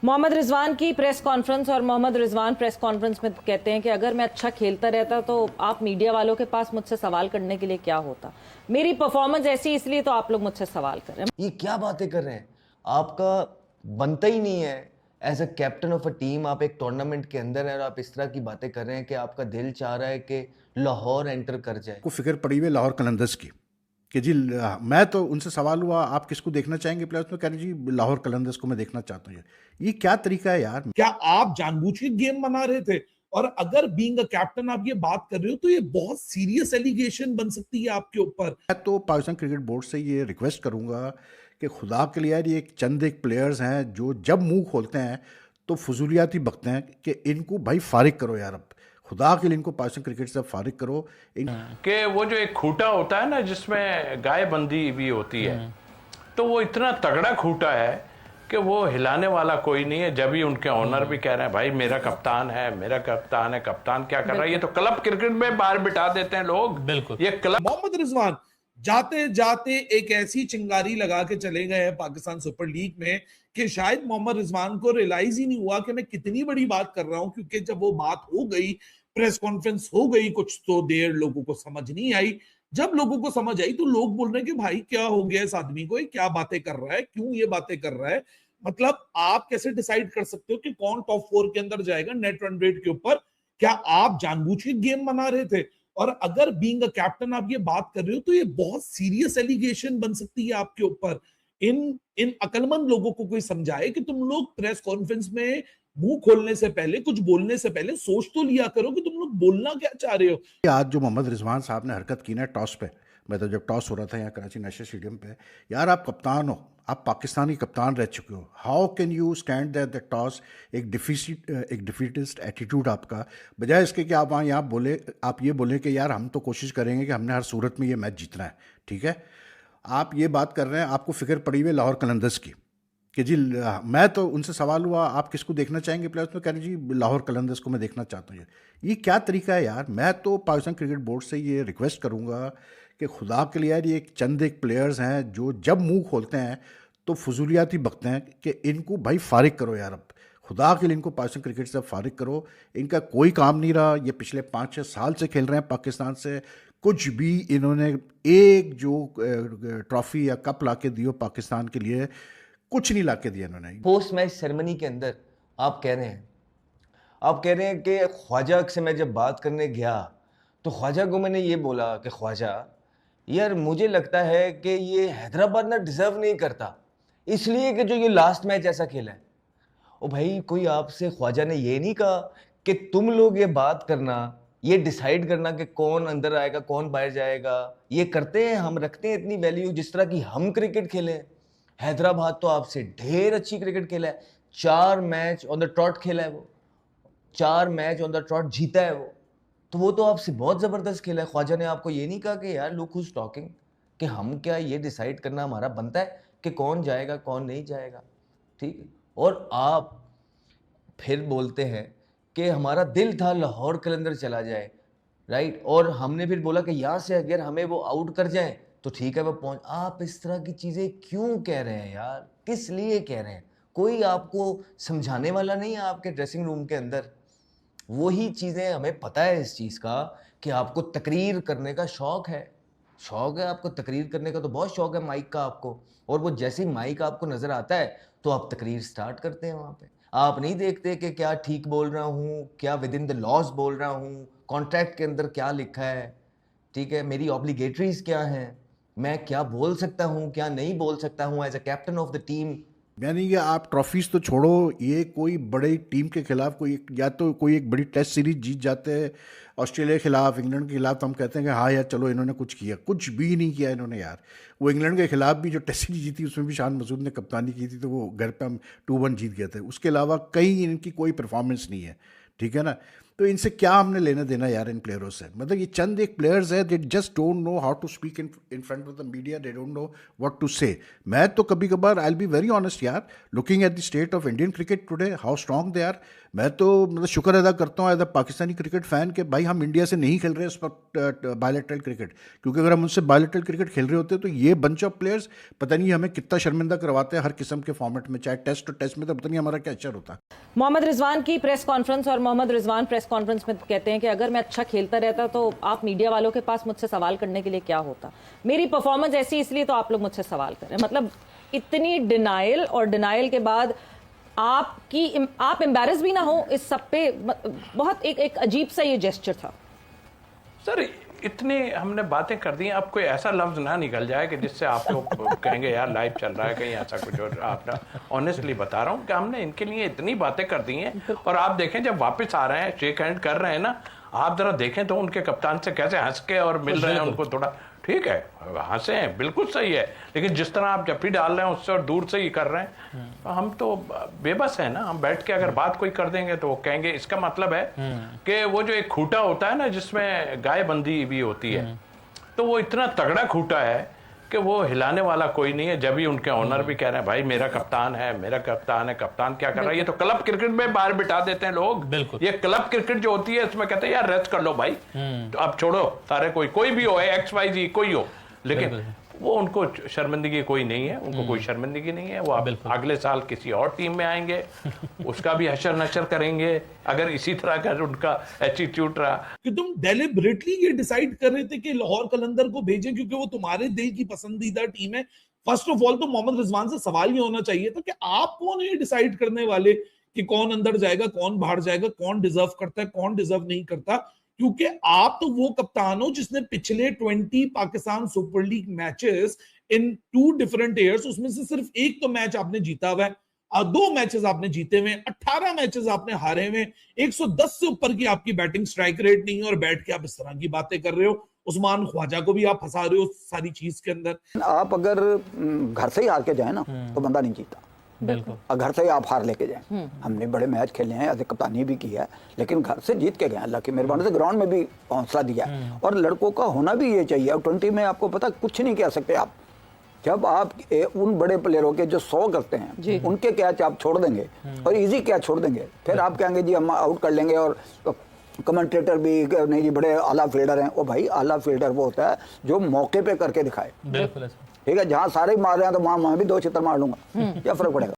मोहम्मद रिजवान की press conference और Mohammad Rizwan press conference में कहते हैं कि अगर मैं अच्छा खेलता रहता तो आप मीडिया वालों के पास मुझसे सवाल करने के लिए क्या होता। मेरी परफॉर्मेंस ऐसी इसलिए तो आप लोग मुझसे सवाल कर रहे हैं। ये क्या बातें कर रहे हैं? आपका बनता ही नहीं है as a captain of a team. आप एक टूर्नामेंट के अंदर हैं और आप इस तरह की बातें कर रहे हैं कि आपका दिल चाह रहा है कि लाहौर एंटर कर जाए। को फिक्र पड़ी हुई है लाहौर कलंदर्स की कि जी मैं तो उनसे सवाल हुआ आप किसको देखना चाहेंगे प्लेयर्स में, कह रहे जी लाहौर कलंदर्स को मैं देखना चाहता हूँ। ये क्या तरीका है यार? क्या आप जानबूझ के गेम बना रहे थे? और अगर बीइंग अ कैप्टन आप ये बात कर रहे हो तो ये बहुत सीरियस एलिगेशन बन सकती है आपके ऊपर। मैं तो पाकिस्तान क्रिकेट बोर्ड से ये रिक्वेस्ट करूंगा कि खुदा के लिए यार ये एक प्लेयर्स हैं जो जब मुंह खोलते हैं तो फजूलियाती बकते हैं कि इनको भाई फारिग करो यार, अब खुदा के लिए इनको पाकिस्तान क्रिकेट से फारिग करो। कि वो जो एक खूंटा होता है ना जिसमें गाय बंधी भी होती है, तो वो इतना तगड़ा खूंटा है कि वो हिलाने वाला कोई नहीं है। जब भी उनके ऑनर भी कह रहे हैं भाई मेरा कप्तान है, मेरा कप्तान है, कप्तान क्या कर रहा है? ये तो क्लब क्रिकेट में बाहर बिठा देते हैं लोग। बिल्कुल, ये क्लब। मोहम्मद रिजवान जाते जाते एक ऐसी चिंगारी लगा के चले गए हैं पाकिस्तान सुपर लीग में कि शायद मोहम्मद रिजवान को रियलाइज ही नहीं हुआ कि मैं कितनी बड़ी बात कर रहा हूं, क्योंकि जब वो बात हो गई, प्रेस कॉन्फ्रेंस हो गई, कुछ तो देर लोगों को समझ नहीं आई। जब लोगों को समझ आई तो लोग बोल रहे हैं कि भाई क्या हो गया इस आदमी को, ये क्या बातें कर रहा है, क्यों ये बातें कर रहा है। मतलब आप कैसे डिसाइड कर सकते हो कि कौन टॉप 4 के अंदर जाएगा नेट रन रेट के ऊपर? क्या आप जानबूझ के गेम बना रहे थे? और अगर बीइंग अ कैप्टन आप ये बात कर रहे हो तो ये बहुत सीरियस एलिगेशन बन सकती है आपके ऊपर। इन इन अकलमंद लोगों को कोई समझाए कि तुम लोग प्रेस कॉन्फ्रेंस में मुंह खोलने से पहले, कुछ बोलने से पहले सोच तो लिया करो कि तुम लोग बोलना क्या चाह रहे हो। आज जो मोहम्मद रिजवान साहब ने हरकत की ना टॉस पे, मतलब जब टॉस हो रहा था यहाँ कराची नेशनल स्टेडियम पे, यार आप कप्तान हो, आप पाकिस्तानी कप्तान रह चुके हो, how can you stand that the toss? एक डिफीटिस्ट एटीट्यूड आपका, बजाय इसके कि आप वहाँ यहाँ बोले, आप ये बोलें कि यार हम तो कोशिश करेंगे कि हमने हर सूरत में ये मैच जीतना है, ठीक है? आप ये बात कर रहे हैं, आपको फिक्र पड़ी हुई है लाहौर कलंदर्स की कि जी मैं तो उनसे सवाल हुआ आप किसको देखना चाहेंगे प्लेयर्स में, कह रहे जी लाहौर कलंदर्स को मैं देखना चाहता हूँ। ये क्या तरीका है यार? मैं तो पाकिस्तान क्रिकेट बोर्ड से ये रिक्वेस्ट करूँगा कि खुदा के लिए यार ये एक प्लेयर्स हैं जो जब मुंह खोलते हैं तो फजूलियाती बकते हैं कि इनको भाई फारिग करो यार, अब खुदा के लिए इनको पाकिस्तान क्रिकेट से फारिग करो। इनका कोई काम नहीं रहा, ये पिछले 5-6 साल से खेल रहे हैं पाकिस्तान से, कुछ भी इन्होंने एक जो ट्रॉफी या कप ला के दियो पाकिस्तान के लिए, कुछ नहीं ला के दिया इन्होंने। पोस्ट मैच सेरेमनी के अंदर आप कह रहे हैं कि ख्वाजा से मैं जब बात करने गया तो ख्वाजा को मैंने ये बोला कि ख्वाजा यार मुझे लगता है कि ये हैदराबाद ना डिजर्व नहीं करता, इसलिए कि जो ये लास्ट मैच ऐसा खेला है। ओ भाई, कोई आपसे ख्वाजा ने ये नहीं कहा कि तुम लोग ये बात करना, ये डिसाइड करना कि कौन अंदर आएगा कौन बाहर जाएगा, ये करते हैं, हम रखते हैं इतनी वैल्यू जिस तरह की हम क्रिकेट खेले हैं। हैदराबाद तो आपसे ढेर अच्छी क्रिकेट खेला है, 4 मैच ऑन द ट्रॉट खेला है, वो 4 मैच ऑन द ट्रॉट जीता है वो तो आपसे बहुत जबरदस्त खेला है। ख्वाजा ने आपको ये नहीं कहा कि यार लुक हुज टॉकिंग, कि हम क्या ये डिसाइड करना हमारा बनता है कि कौन जाएगा कौन नहीं जाएगा, ठीक है? और आप फिर बोलते हैं कि हमारा दिल था लाहौर कलंदर चला जाए, राइट? और हमने फिर बोला कि यहाँ से अगर हमें वो आउट कर जाए तो ठीक है वो पहुंच। आप इस तरह की चीज़ें क्यों कह रहे हैं यार? किस लिए कह रहे हैं? कोई आपको समझाने वाला नहीं है आपके ड्रेसिंग रूम के अंदर। वही चीज़ें हमें पता है इस चीज़ का कि आपको तकरीर करने का शौक़ है आपको तकरीर करने का तो बहुत शौक़ है माइक का आपको। और वो जैसे ही माइक आपको नज़र आता है तो आप तकरीर स्टार्ट करते हैं वहाँ पे। आप नहीं देखते कि क्या ठीक बोल रहा हूँ, क्या विद इन द लॉज बोल रहा हूँ, कॉन्ट्रैक्ट के अंदर क्या लिखा है, ठीक है, मेरी ऑब्लिगेटरीज क्या हैं, मैं क्या बोल सकता हूँ क्या नहीं बोल सकता हूँ as a captain of the team. यानी कि आप ट्रॉफीज तो छोड़ो, ये कोई बड़ी टीम के खिलाफ या तो कोई एक बड़ी टेस्ट सीरीज जीत जाते हैं ऑस्ट्रेलिया के खिलाफ, इंग्लैंड के खिलाफ, तो हम कहते हैं कि हाँ यार चलो इन्होंने कुछ किया। कुछ भी नहीं किया इन्होंने यार। वो इंग्लैंड के खिलाफ भी जो टेस्ट सीरीज जीती उसमें भी शान मसूद ने कप्तानी की थी, तो वो घर पे हम 2-1 जीत गए थे। उसके अलावा कहीं इनकी कोई परफॉर्मेंस नहीं है, ठीक है ना? तो इनसे क्या हमने लेना देना यार इन प्लेयरों से? मतलब ये चंद एक प्लेयर्स है, they just don't know how to speak in front of the media, they don't know what to say. मैं तो कभी कभार I will be very honest यार, looking at the state of Indian cricket today, how strong they are, मैं तो मतलब शुक्र अदा करता हूँ as a Pakistani cricket fan कि भाई हम इंडिया से नहीं खेल रहे उस पर बायलैटरल क्रिकेट, क्योंकि अगर हम उनसे बायलैटरल क्रिकेट खेल रहे होते तो ये बंच ऑफ प्लेयर्स पता नहीं हमें कितना शर्मिंदा करवाते हैं हर किस्म के फॉर्मेट में, चाहे टेस्ट और टेस्ट में, तो पता नहीं हमारा क्या असर होता। मोहम्मद रिजवान की प्रेस कॉन्फ्रेंस, और मोहम्मद रिजवान प्रेस कॉन्फ्रेंस में कहते हैं कि अगर मैं अच्छा खेलता रहता तो आप मीडिया वालों के पास मुझसे सवाल करने के लिए क्या होता, मेरी परफॉर्मेंस ऐसी इसलिए तो आप लोग मुझसे सवाल कर रहे हैं। मतलब इतनी डिनाइल, और डिनाइल के बाद आप एम्बैरस भी ना हो इस सब पे। बहुत एक अजीब सा ये जेस्चर था सर। इतनी हमने बातें कर दी, अब कोई ऐसा लफ्ज ना निकल जाए कि जिससे आप लोग कहेंगे यार लाइव चल रहा है कहीं ऐसा कुछ। और आपने ऑनेस्टली बता रहा हूँ कि हमने इनके लिए इतनी बातें कर दी हैं। और आप देखें जब वापस आ रहे हैं, शेक हैंड कर रहे हैं ना, आप जरा देखें तो उनके कप्तान से कैसे हंस के और मिल रहे हैं उनको। थोड़ा ठीक है, हंसे हैं, बिल्कुल सही है, लेकिन जिस तरह आप जफ्फी डाल रहे हैं उससे और दूर से ही कर रहे हैं, हम तो बेबस हैं ना। हम बैठ के अगर बात कोई कर देंगे तो वो कहेंगे, इसका मतलब है कि वो जो एक खूंटा होता है ना जिसमें गाय बंधी भी होती है, तो वो इतना तगड़ा खूंटा है कि वो हिलाने वाला कोई नहीं है। जब भी उनके ऑनर भी कह रहे हैं भाई मेरा कप्तान है, मेरा कप्तान है, कप्तान क्या कर रहा है। ये तो क्लब क्रिकेट में बाहर बिठा देते हैं लोग। ये क्लब क्रिकेट जो होती है इसमें कहते हैं यार रेस्ट कर लो भाई, तो अब छोड़ो सारे, कोई भी हो, XYZ कोई हो, लेकिन वो उनको शर्मिंदगी कोई नहीं है, उनको कोई शर्मिंदगी नहीं है। वो अगले साल किसी और टीम में आएंगे, उसका भी हशर नशर करेंगे अगर इसी तरह का उनका एटीट्यूड रहा। कि तुम डेलिबरेटली ये डिसाइड कर रहे थे कि लाहौर कलंदर को भेजें क्योंकि वो तुम्हारे दिल की पसंदीदा टीम है। फर्स्ट ऑफ ऑल तो मोहम्मद रिजवान से सवाल ये होना चाहिए था कि आप कौन है डिसाइड करने वाले कि कौन अंदर जाएगा, कौन बाहर जाएगा, कौन डिजर्व करता है, कौन डिजर्व नहीं करता। क्योंकि आप तो वो कप्तान हो जिसने पिछले 20 Pakistan super league matches in 2 different years, उसमें से सिर्फ एक तो मैच आपने जीता हुआ है, 2 मैचेस आपने जीते हुए, 18 मैचेस आपने हारे हुए, 110 से ऊपर की आपकी बैटिंग स्ट्राइक रेट नहीं है, और बैठ के आप इस तरह की बातें कर रहे हो। उस्मान ख्वाजा को भी आप फंसा रहे हो सारी चीज के अंदर। आप अगर घर से ही हार के जाए ना तो बंदा नहीं जीता, बिल्कुल। घर से ही आप हार लेके जाए। हमने बड़े मैच खेले हैं, ऐसे कप्तानी भी किया है, लेकिन घर से जीत के गए, अल्लाह की मेहरबानी से ग्राउंड में भी हौसला दिया है। और लड़कों का होना भी ये चाहिए। 20 में आपको पता कुछ नहीं कह सकते आप, जब आप उन बड़े प्लेयरों के जो 100 करते हैं उनके कैच आप छोड़ देंगे और इजी कैच छोड़ देंगे, फिर आप कहेंगे जी हम आउट कर लेंगे। और कमेंटेटर भी नहीं जी बड़े आला फील्डर हैं। ओ भाई आला फील्डर वो होता है जो मौके पे करके दिखाए, ठीक है। जहां सारे मार रहे हैं तो वहां मैं भी 2 छितर मार लूंगा, क्या फर्क पड़ेगा।